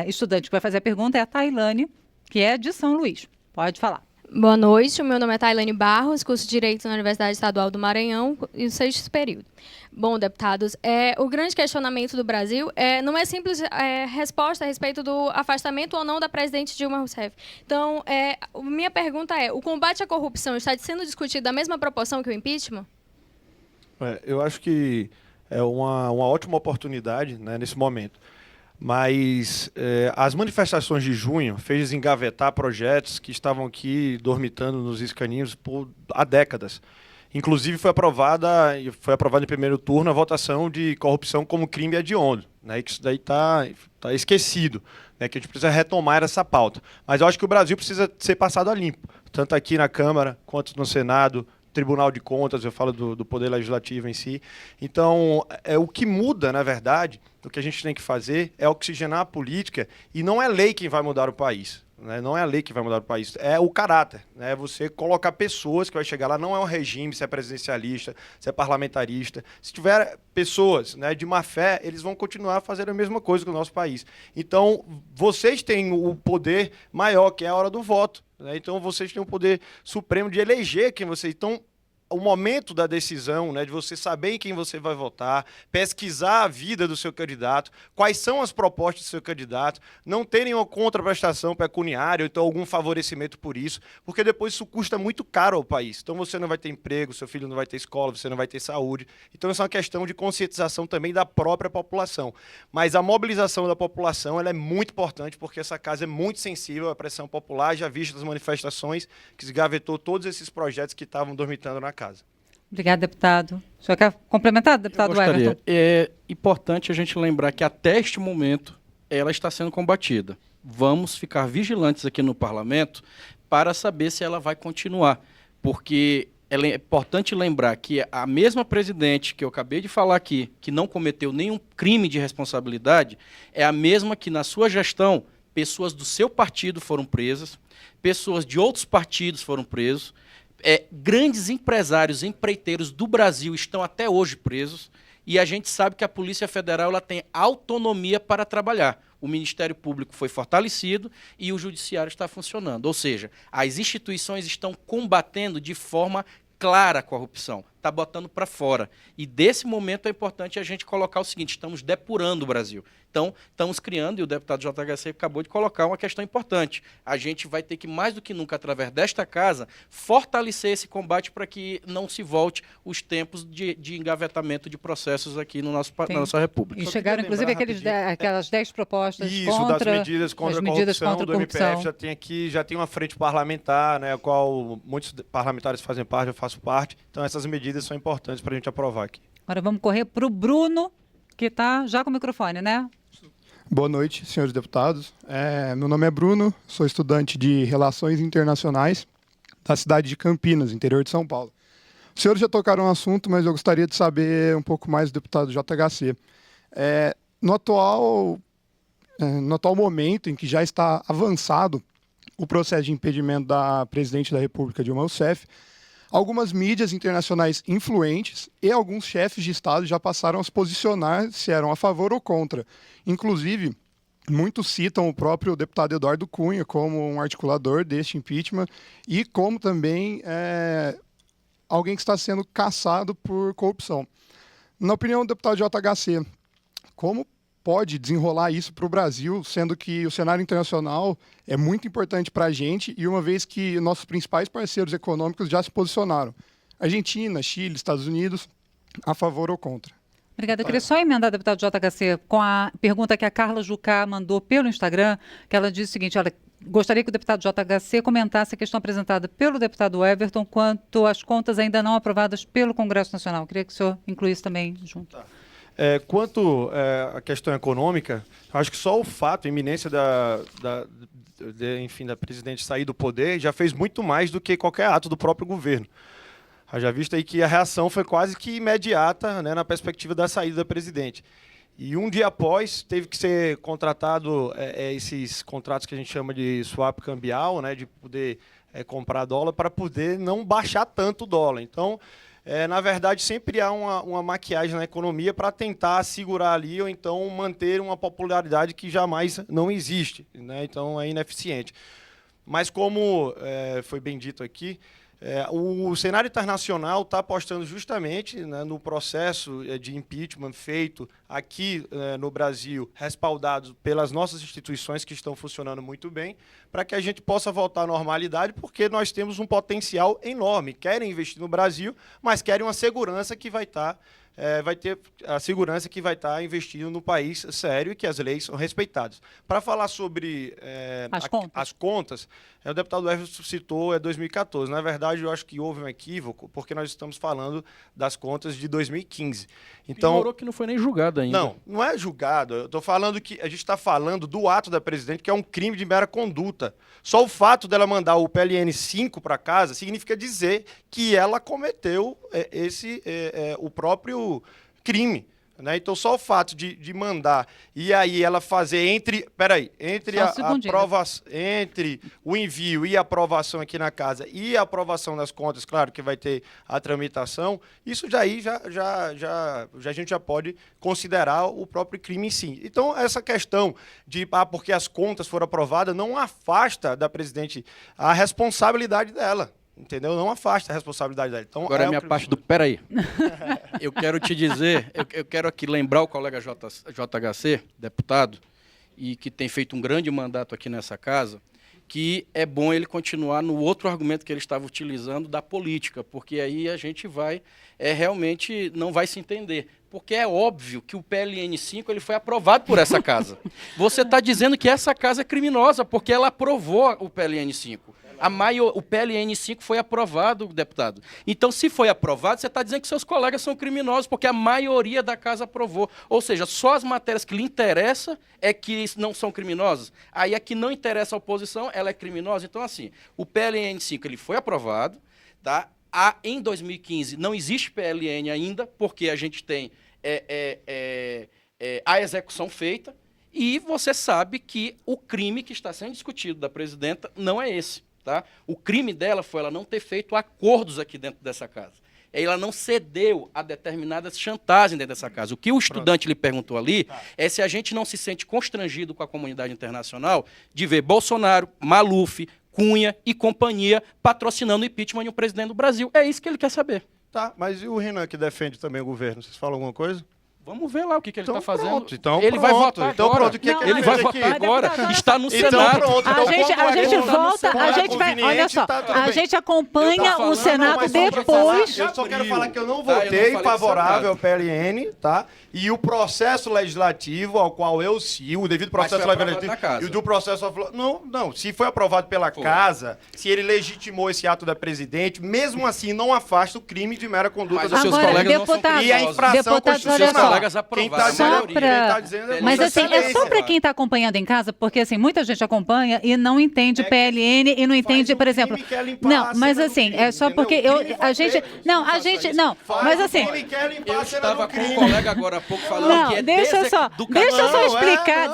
estudante que vai fazer a pergunta é a Tailane, que é de São Luís. Pode falar. Boa noite, o meu nome é Tailane Barros, curso de Direito na Universidade Estadual do Maranhão e o 6º período. Bom, deputados, o grande questionamento do Brasil não é simples resposta a respeito do afastamento ou não da presidente Dilma Rousseff. Então, minha pergunta é, o combate à corrupção está sendo discutido da mesma proporção que o impeachment? Eu acho que é uma ótima oportunidade, né, nesse momento. Mas as manifestações de junho fez engavetar projetos que estavam aqui dormitando nos escaninhos há décadas. Inclusive foi aprovada em primeiro turno a votação de corrupção como crime hediondo, né, que isso daí tá esquecido, né, que a gente precisa retomar essa pauta. Mas eu acho que o Brasil precisa ser passado a limpo, tanto aqui na Câmara quanto no Senado, Tribunal de Contas, eu falo do Poder Legislativo em si. Então, o que muda, na verdade, o que a gente tem que fazer é oxigenar a política e não é lei quem vai mudar o país. Né? Não é a lei que vai mudar o país, é o caráter. Né? Você colocar pessoas que vai chegar lá, não é um regime, se é presidencialista, se é parlamentarista. Se tiver pessoas, né, de má fé, eles vão continuar fazendo a mesma coisa com o nosso país. Então, vocês têm o poder maior, que é a hora do voto. Né? Então, vocês têm o poder supremo de eleger quem vocês... Então, o momento da decisão, né, de você saber em quem você vai votar, pesquisar a vida do seu candidato, quais são as propostas do seu candidato, não ter nenhuma contraprestação pecuniária, ou então algum favorecimento por isso, porque depois isso custa muito caro ao país. Então você não vai ter emprego, seu filho não vai ter escola, você não vai ter saúde. Então isso é uma questão de conscientização também da própria população. Mas a mobilização da população ela é muito importante, porque essa casa é muito sensível à pressão popular, já visto das manifestações que esgavetou todos esses projetos que estavam dormitando na casa. Obrigada, deputado. O senhor quer complementar, deputado Everton? É importante a gente lembrar que até este momento ela está sendo combatida. Vamos ficar vigilantes aqui no parlamento para saber se ela vai continuar, porque é importante lembrar que a mesma presidente que eu acabei de falar aqui, que não cometeu nenhum crime de responsabilidade, é a mesma que na sua gestão pessoas do seu partido foram presas, pessoas de outros partidos foram presos, grandes empresários, empreiteiros do Brasil estão até hoje presos e a gente sabe que a Polícia Federal ela tem autonomia para trabalhar. O Ministério Público foi fortalecido e o Judiciário está funcionando. Ou seja, as instituições estão combatendo de forma clara a corrupção, está botando para fora. E desse momento é importante a gente colocar o seguinte, estamos depurando o Brasil. Então, estamos criando, e o deputado JHC acabou de colocar uma questão importante. A gente vai ter que, mais do que nunca, através desta casa, fortalecer esse combate para que não se volte os tempos de engavetamento de processos aqui no na nossa República. E chegaram, inclusive, aquelas 10 propostas das medidas contra a corrupção do MPF. Já tem uma frente parlamentar, né, a qual muitos parlamentares fazem parte, eu faço parte. Então, essas medidas são importantes para a gente aprovar aqui. Agora vamos correr para o Bruno, que está já com o microfone, né? Boa noite, senhores deputados. Meu nome é Bruno, sou estudante de Relações Internacionais da cidade de Campinas, interior de São Paulo. Os senhores já tocaram no assunto, mas eu gostaria de saber um pouco mais do deputado JHC. No atual momento em que já está avançado o processo de impedimento da presidente da República, Dilma Rousseff, algumas mídias internacionais influentes e alguns chefes de Estado já passaram a se posicionar se eram a favor ou contra. Inclusive, muitos citam o próprio deputado Eduardo Cunha como um articulador deste impeachment e como também alguém que está sendo caçado por corrupção. Na opinião do deputado JHC, como pode desenrolar isso para o Brasil, sendo que o cenário internacional é muito importante para a gente e uma vez que nossos principais parceiros econômicos já se posicionaram, Argentina, Chile, Estados Unidos, a favor ou contra? Obrigada. Eu queria só emendar, deputado JHC, com a pergunta que a Carla Jucá mandou pelo Instagram, que ela disse o seguinte, ela gostaria que o deputado JHC comentasse a questão apresentada pelo deputado Everton quanto às contas ainda não aprovadas pelo Congresso Nacional. Eu queria que o senhor incluísse também junto. Quanto à questão econômica, acho que só o fato, a iminência da presidente sair do poder já fez muito mais do que qualquer ato do próprio governo. Já visto aí que a reação foi quase que imediata, né, na perspectiva da saída da presidente. E um dia após, teve que ser contratado esses contratos que a gente chama de swap cambial, né, de poder comprar dólar para poder não baixar tanto o dólar. Então, na verdade, sempre há uma maquiagem na economia para tentar segurar ali ou então manter uma popularidade que jamais não existe, né? Então, é ineficiente. Mas, como foi bem dito aqui, o cenário internacional está apostando justamente, né, no processo de impeachment feito aqui no Brasil, respaldado pelas nossas instituições que estão funcionando muito bem, para que a gente possa voltar à normalidade, porque nós temos um potencial enorme. Querem investir no Brasil, mas querem uma segurança que vai estar... vai ter a segurança que vai estar investindo no país sério e que as leis são respeitadas. Para falar sobre as contas, o deputado Everson citou 2014. Na verdade, eu acho que houve um equívoco, porque nós estamos falando das contas de 2015. Então, demorou que não foi nem julgado ainda. Não é julgado. Eu estou falando que a gente está falando do ato da presidente, que é um crime de mera conduta. Só o fato dela mandar o PLN 5 para casa significa dizer que ela cometeu o próprio crime. Né? Então, só o fato de mandar e aí ela fazer entre o envio e a aprovação aqui na casa e a aprovação das contas, claro que vai ter a tramitação, isso já a gente já pode considerar o próprio crime em si. Então, essa questão de porque as contas foram aprovadas não afasta da presidente a responsabilidade dela. Entendeu? Não afasta a responsabilidade dela. Então, agora é a minha parte do... Peraí. Eu quero te dizer, eu quero aqui lembrar o colega JHC, deputado, e que tem feito um grande mandato aqui nessa casa, que é bom ele continuar no outro argumento que ele estava utilizando da política, porque aí a gente vai, realmente não vai se entender. Porque é óbvio que o PLN 5 ele foi aprovado por essa casa. Você está dizendo que essa casa é criminosa, porque ela aprovou o PLN 5. O PLN 5 foi aprovado, deputado. Então, se foi aprovado, você está dizendo que seus colegas são criminosos, porque a maioria da casa aprovou. Ou seja, só as matérias que lhe interessam é que não são criminosas. Aí a que não interessa à oposição, ela é criminosa. Então, assim, o PLN 5 ele foi aprovado, tá? Em 2015 não existe PLN ainda, porque a gente tem a execução feita, e você sabe que o crime que está sendo discutido da presidenta não é esse. Tá? O crime dela foi ela não ter feito acordos aqui dentro dessa casa. Ela não cedeu a determinadas chantagens dentro dessa casa. O que o estudante lhe perguntou ali é se a gente não se sente constrangido com a comunidade internacional de ver Bolsonaro, Maluf, Cunha e companhia patrocinando o impeachment de um presidente do Brasil. É isso que ele quer saber. Tá, mas e o Renan que defende também o governo? Vocês falam alguma coisa? Vamos ver lá o que ele está fazendo. Pronto, então ele vai votar então agora. Pronto, ele vai votar agora. Está no Senado. Pronto, a gente volta, a gente vai, olha só, a gente acompanha o Senado depois. Eu só quero falar que eu não votei favorável ao PLN, tá? E o processo legislativo ao qual eu sigo, o devido processo legislativo e o do processo... Não, se foi aprovado pela casa, se ele legitimou esse ato da presidente, mesmo assim não afasta o crime de mera conduta dos seus colegas. Deputado, e a infração constitucional. Quem tá dizendo mas assim, é só para quem está acompanhando em casa, porque assim, muita gente acompanha e não entende PLN e não entende, por exemplo... Não, mas assim, é só porque mas assim... Eu estava com um colega agora há pouco falando não, que deixa eu só explicar,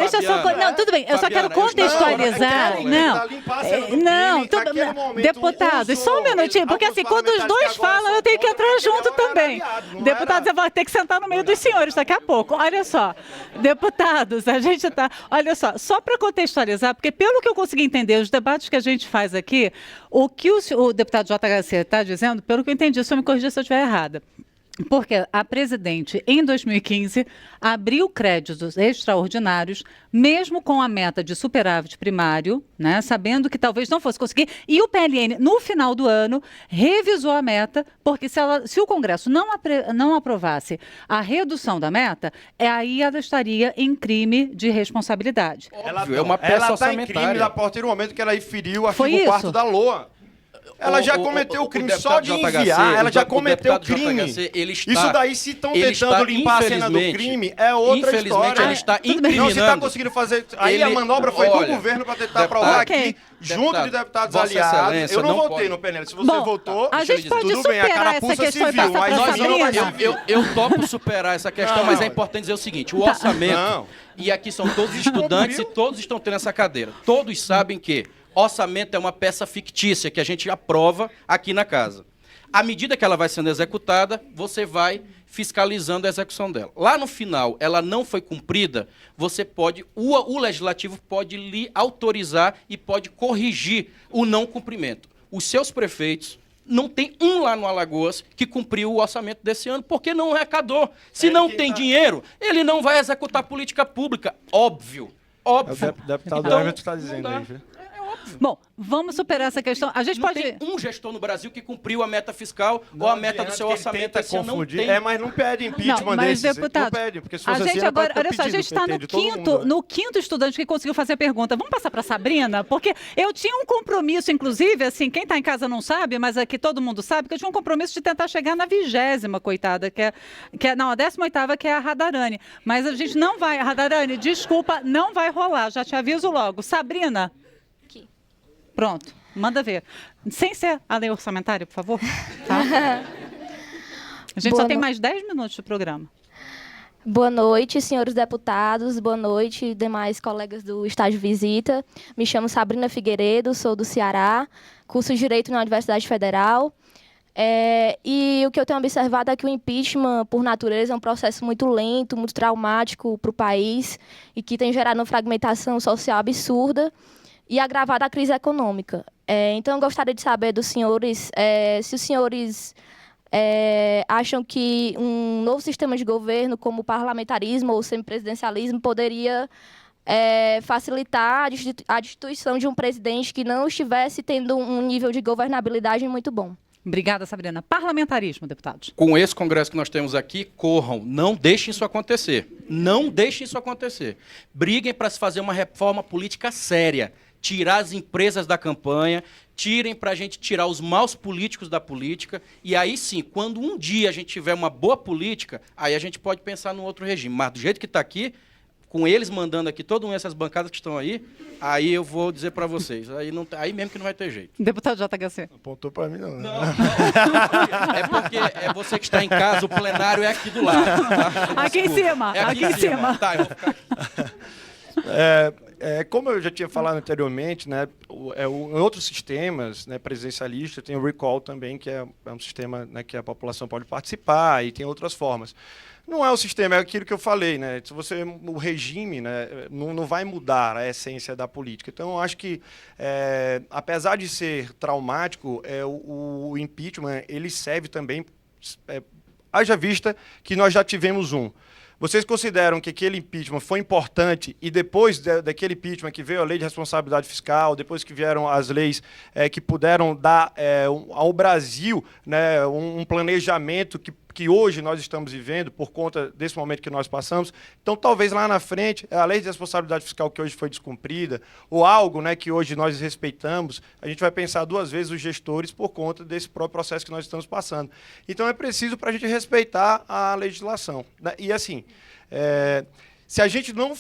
não, tudo bem, eu só quero contextualizar, deputados, só um minutinho, porque assim, quando os dois falam, eu tenho que entrar junto também. Deputados, eu vou ter que sentar no meio dos senhores daqui a pouco. Olha só, deputados, a gente está... Olha só para contextualizar, porque pelo que eu consegui entender, os debates que a gente faz aqui, o que o deputado JHC está dizendo, pelo que eu entendi, só me corrija se eu estiver errada, porque a presidente, em 2015, abriu créditos extraordinários, mesmo com a meta de superávit primário, né, sabendo que talvez não fosse conseguir, e o PLN, no final do ano, revisou a meta, porque se o Congresso não aprovasse a redução da meta, aí ela estaria em crime de responsabilidade. Ela está em crime a partir do momento que ela inferiu o artigo 4º da LOA. Ela já cometeu o crime só de enviar, ela já cometeu o crime. Isso daí, se estão tentando limpar a cena do crime, é outra história. Ele está incriminando. Não, se está conseguindo fazer... Aí a manobra foi do governo para tentar provar aqui, junto de deputados aliados. Eu não votei no PNL. Se você votou, tudo bem, a carapuça civil. Eu topo superar essa questão, mas é importante dizer o seguinte, o orçamento, e aqui são todos estudantes e todos estão tendo essa cadeira, todos sabem que orçamento é uma peça fictícia que a gente aprova aqui na casa. À medida que ela vai sendo executada, você vai fiscalizando a execução dela. Lá no final, ela não foi cumprida, você pode, o legislativo pode lhe autorizar e pode corrigir o não cumprimento. Os seus prefeitos, não tem um lá no Alagoas que cumpriu o orçamento desse ano, porque não arrecadou. Se não tem dinheiro, ele não vai executar política pública. Óbvio. Óbvio. O deputado Everton está dizendo aí, viu? Bom, vamos superar essa questão. A gente pode... tem um gestor no Brasil que cumpriu a meta fiscal ou a meta do seu orçamento. Não tem. Mas não pede impeachment mas, desses. Deputado, não pede, porque se a fosse gente assim, agora, olha só, a gente está no quinto estudante que conseguiu fazer a pergunta. Vamos passar para a Sabrina? Porque eu tinha um compromisso, inclusive, assim, quem está em casa não sabe, mas aqui todo mundo sabe, que eu tinha um compromisso de tentar chegar na 20ª, coitada, não, a 18ª, que é a Radharani. Mas a gente não vai, Radharani, desculpa, não vai rolar, já te aviso logo. Sabrina? Pronto, manda ver. Sem ser a lei orçamentária, por favor. Tá? A gente só tem mais 10 minutos de programa. Boa noite, senhores deputados. Boa noite, demais colegas do estágio visita. Me chamo Sabrina Figueiredo, sou do Ceará, curso Direito na Universidade Federal. E o que eu tenho observado é que o impeachment, por natureza, é um processo muito lento, muito traumático para o país e que tem gerado uma fragmentação social absurda e agravado a crise econômica. Então, eu gostaria de saber dos senhores se os senhores acham que um novo sistema de governo, como o parlamentarismo ou semipresidencialismo, poderia facilitar a destituição de um presidente que não estivesse tendo um nível de governabilidade muito bom. Obrigada, Sabrina. Parlamentarismo, deputados. Com esse congresso que nós temos aqui, corram, não deixem isso acontecer. Não deixem isso acontecer. Briguem para se fazer uma reforma política séria. Tirar as empresas da campanha, tirem para a gente tirar os maus políticos da política, e aí sim, quando um dia a gente tiver uma boa política, aí a gente pode pensar num outro regime. Mas do jeito que está aqui, com eles mandando aqui, todas essas bancadas que estão aí eu vou dizer para vocês, aí mesmo que não vai ter jeito. Deputado JHC. Apontou para mim, não. Não. É porque é você que está em casa, o plenário é aqui do lado. Tá? Aqui em cima, aqui em cima. Tá, eu vou ficar aqui. Como eu já tinha falado anteriormente, né, em outros sistemas, né, presidencialistas, tem o recall também, que é um sistema, né, que a população pode participar, e tem outras formas. Não é o sistema, é aquilo que eu falei, né? Se o regime, né, não vai mudar a essência da política. Então, eu acho que, apesar de ser traumático, o impeachment ele serve também, haja vista que nós já tivemos um. Vocês consideram que aquele impeachment foi importante e depois daquele impeachment que veio a lei de responsabilidade fiscal, depois que vieram as leis que puderam dar ao Brasil, né, um planejamento que hoje nós estamos vivendo por conta desse momento que nós passamos. Então, talvez lá na frente, a lei de responsabilidade fiscal que hoje foi descumprida, ou algo, né, que hoje nós respeitamos, a gente vai pensar duas vezes os gestores por conta desse próprio processo que nós estamos passando. Então, é preciso para a gente respeitar a legislação. E, assim, se a gente não...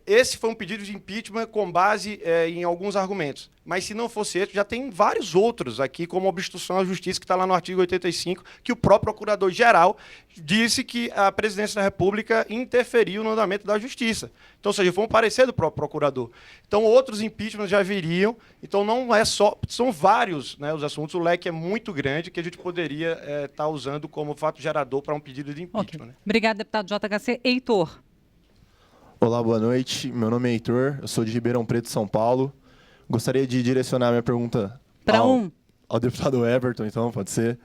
Esse foi um pedido de impeachment com base em alguns argumentos. Mas se não fosse esse, já tem vários outros aqui, como obstrução à justiça, que está lá no artigo 85, que o próprio Procurador-Geral disse que a Presidência da República interferiu no andamento da justiça. Então, ou seja, foi um parecer do próprio Procurador. Então, outros impeachments já viriam. Então, não é só... São vários, né, os assuntos. O leque é muito grande que a gente poderia estar usando como fato gerador para um pedido de impeachment. Okay. Né? Obrigada, deputado JHC. Heitor. Olá, boa noite. Meu nome é Heitor, eu sou de Ribeirão Preto, São Paulo. Gostaria de direcionar minha pergunta ao deputado Everton, então, pode ser.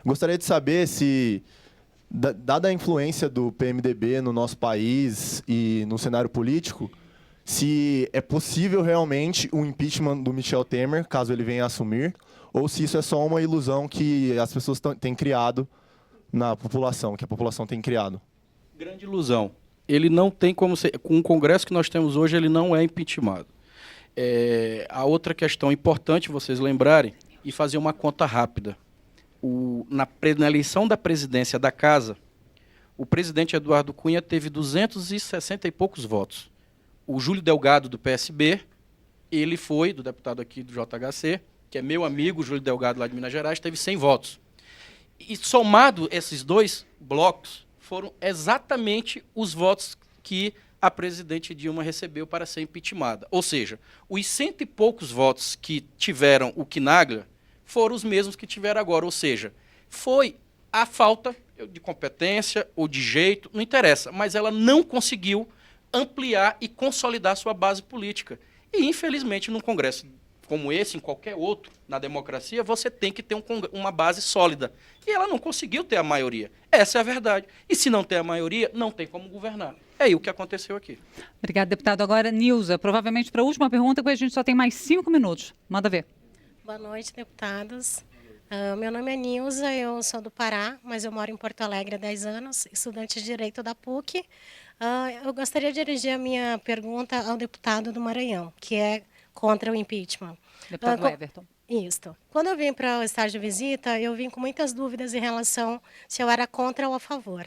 Gostaria de saber se, dada a influência do PMDB no nosso país e no cenário político, se é possível realmente o impeachment do Michel Temer, caso ele venha a assumir, ou se isso é só uma ilusão que as pessoas têm criado na população, que a população tem criado. Grande ilusão. Ele não tem como ser... Com o Congresso que nós temos hoje, ele não é impeachmentado. A outra questão importante vocês lembrarem e fazer uma conta rápida. Na eleição da presidência da Casa, o presidente Eduardo Cunha teve 260 e poucos votos. O Júlio Delgado, do PSB, ele foi, do deputado aqui do JHC, que é meu amigo, Júlio Delgado, lá de Minas Gerais, teve 100 votos. E somado esses dois blocos, foram exatamente os votos que a presidente Dilma recebeu para ser impeachmentada. Ou seja, os 100 e poucos votos que tiveram o Quinaglia foram os mesmos que tiveram agora. Ou seja, foi a falta de competência ou de jeito, não interessa, mas ela não conseguiu ampliar e consolidar sua base política. E, infelizmente, num Congresso como esse, em qualquer outro, na democracia, você tem que ter uma base sólida. E ela não conseguiu ter a maioria. Essa é a verdade. E se não tem a maioria, não tem como governar. É aí o que aconteceu aqui. Obrigada, deputado. Agora, Nilza, provavelmente para a última pergunta, porque a gente só tem mais 5 minutos. Manda ver. Boa noite, deputados. Meu nome é Nilza, eu sou do Pará, mas eu moro em Porto Alegre há 10 anos, estudante de Direito da PUC. Eu gostaria de dirigir a minha pergunta ao deputado do Maranhão, que é contra o impeachment. Deputado Everton. Isso. Quando eu vim para o estágio de visita, eu vim com muitas dúvidas em relação se eu era contra ou a favor.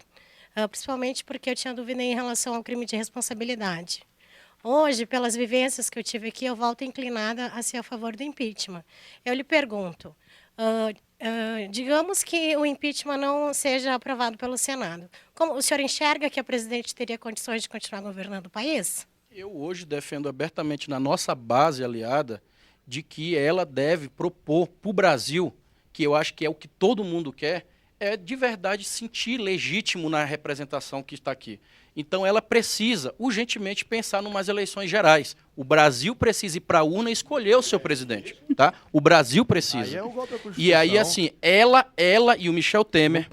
Principalmente porque eu tinha dúvida em relação ao crime de responsabilidade. Hoje, pelas vivências que eu tive aqui, eu volto inclinada a ser a favor do impeachment. Eu lhe pergunto, digamos que o impeachment não seja aprovado pelo Senado. Como o senhor enxerga que a presidente teria condições de continuar governando o país? Eu hoje defendo abertamente na nossa base aliada de que ela deve propor para o Brasil, que eu acho que é o que todo mundo quer, é de verdade sentir legítimo na representação que está aqui. Então ela precisa urgentemente pensar em umas eleições gerais. O Brasil precisa ir para a urna e escolher o seu presidente, tá? O Brasil precisa. Aí é o golpe da Constituição. E aí assim, ela e o Michel Temer,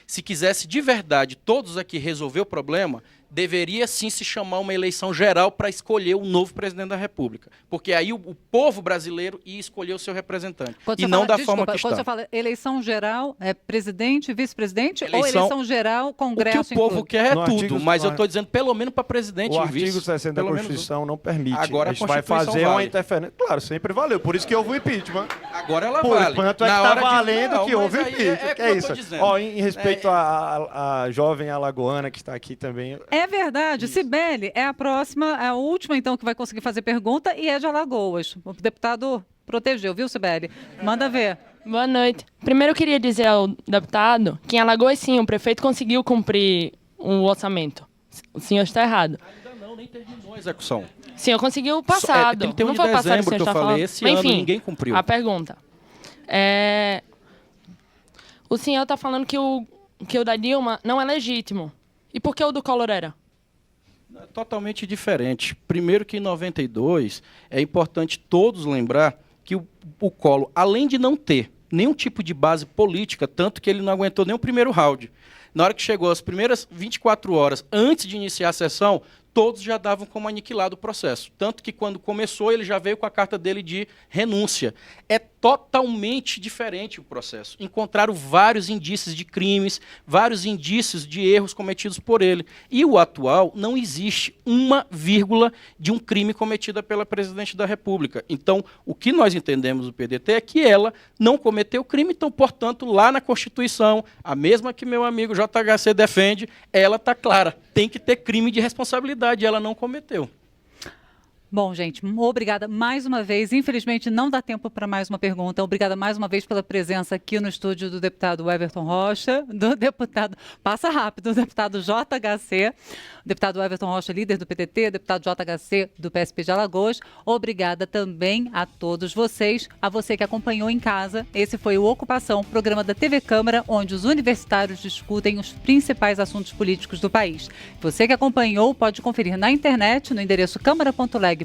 se quisesse de verdade todos aqui resolver o problema, deveria sim se chamar uma eleição geral para escolher o novo presidente da República. Porque aí o povo brasileiro ia escolher o seu representante. E não da forma que está. Quando você fala eleição geral, é presidente, vice-presidente, ou eleição geral, Congresso? O que o povo quer é tudo, mas eu estou dizendo pelo menos para presidente e vice. O artigo 60 da Constituição não permite. Agora a gente vai fazer uma interferência. Claro, sempre valeu. Por isso que houve o impeachment. Agora ela Por vale. enquanto é que está valendo que houve o impeachment. É isso. Ó, em respeito à jovem alagoana que está aqui também. É verdade. Cibele é a próxima, é a última, então, que vai conseguir fazer pergunta e é de Alagoas. O deputado protegeu, viu, Cibele? Manda ver. Boa noite. Primeiro eu queria dizer ao deputado que em Alagoas, sim, o prefeito conseguiu cumprir o orçamento. O senhor está errado. Ainda não, nem terminou a execução. Sim, eu consegui o passado. 31 não de foi o passado dezembro que o senhor que eu está falei, falando. esse ano ninguém cumpriu. A pergunta. O senhor está falando que o da Dilma não é legítimo. E por que o do Collor era? É totalmente diferente. Primeiro que em 92, é importante todos lembrar que o Collor, além de não ter nenhum tipo de base política, tanto que ele não aguentou nem o primeiro round, na hora que chegou as primeiras 24 horas antes de iniciar a sessão, todos já davam como aniquilado o processo. Tanto que quando começou, ele já veio com a carta dele de renúncia. É totalmente diferente o processo. Encontraram vários indícios de crimes, vários indícios de erros cometidos por ele. E o atual, não existe uma vírgula de um crime cometido pela presidente da República. Então, o que nós entendemos do PDT é que ela não cometeu crime, então, portanto, lá na Constituição, a mesma que meu amigo JHC defende, ela está clara. Tem que ter crime de responsabilidade, ela não cometeu. Bom, gente, obrigada mais uma vez. Infelizmente, não dá tempo para mais uma pergunta. Obrigada mais uma vez pela presença aqui no estúdio do deputado Everton Rocha, do deputado, passa rápido, do deputado JHC, deputado Everton Rocha, líder do PDT, deputado JHC do PSP de Alagoas. Obrigada também a todos vocês, a você que acompanhou em casa. Esse foi o Ocupação, programa da TV Câmara, onde os universitários discutem os principais assuntos políticos do país. Você que acompanhou pode conferir na internet, no endereço câmara.leg.br/ocupação.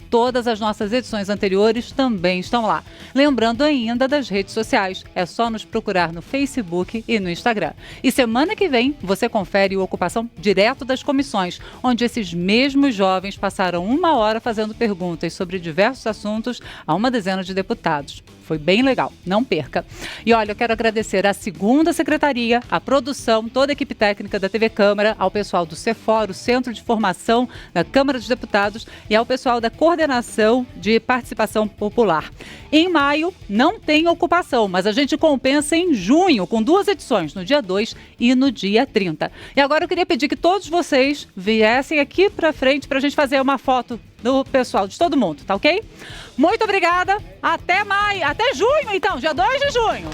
Todas as nossas edições anteriores também estão lá. Lembrando ainda das redes sociais, é só nos procurar no Facebook e no Instagram. E semana que vem você confere o Ocupação direto das comissões, onde esses mesmos jovens passaram 1 hora fazendo perguntas sobre diversos assuntos a uma dezena de deputados. Foi bem legal, não perca. E olha, eu quero agradecer à 2ª Secretaria, à produção, toda a equipe técnica da TV Câmara, ao pessoal do CEFOR, o Centro de Formação da Câmara dos Deputados e ao pessoal da Coordenação de Participação Popular. Em maio, não tem ocupação, mas a gente compensa em junho, com 2 edições, no dia 2 e no dia 30. E agora eu queria pedir que todos vocês viessem aqui para frente para a gente fazer uma foto do pessoal, de todo mundo, tá ok? Muito obrigada, até maio, até junho então, dia 2 de junho.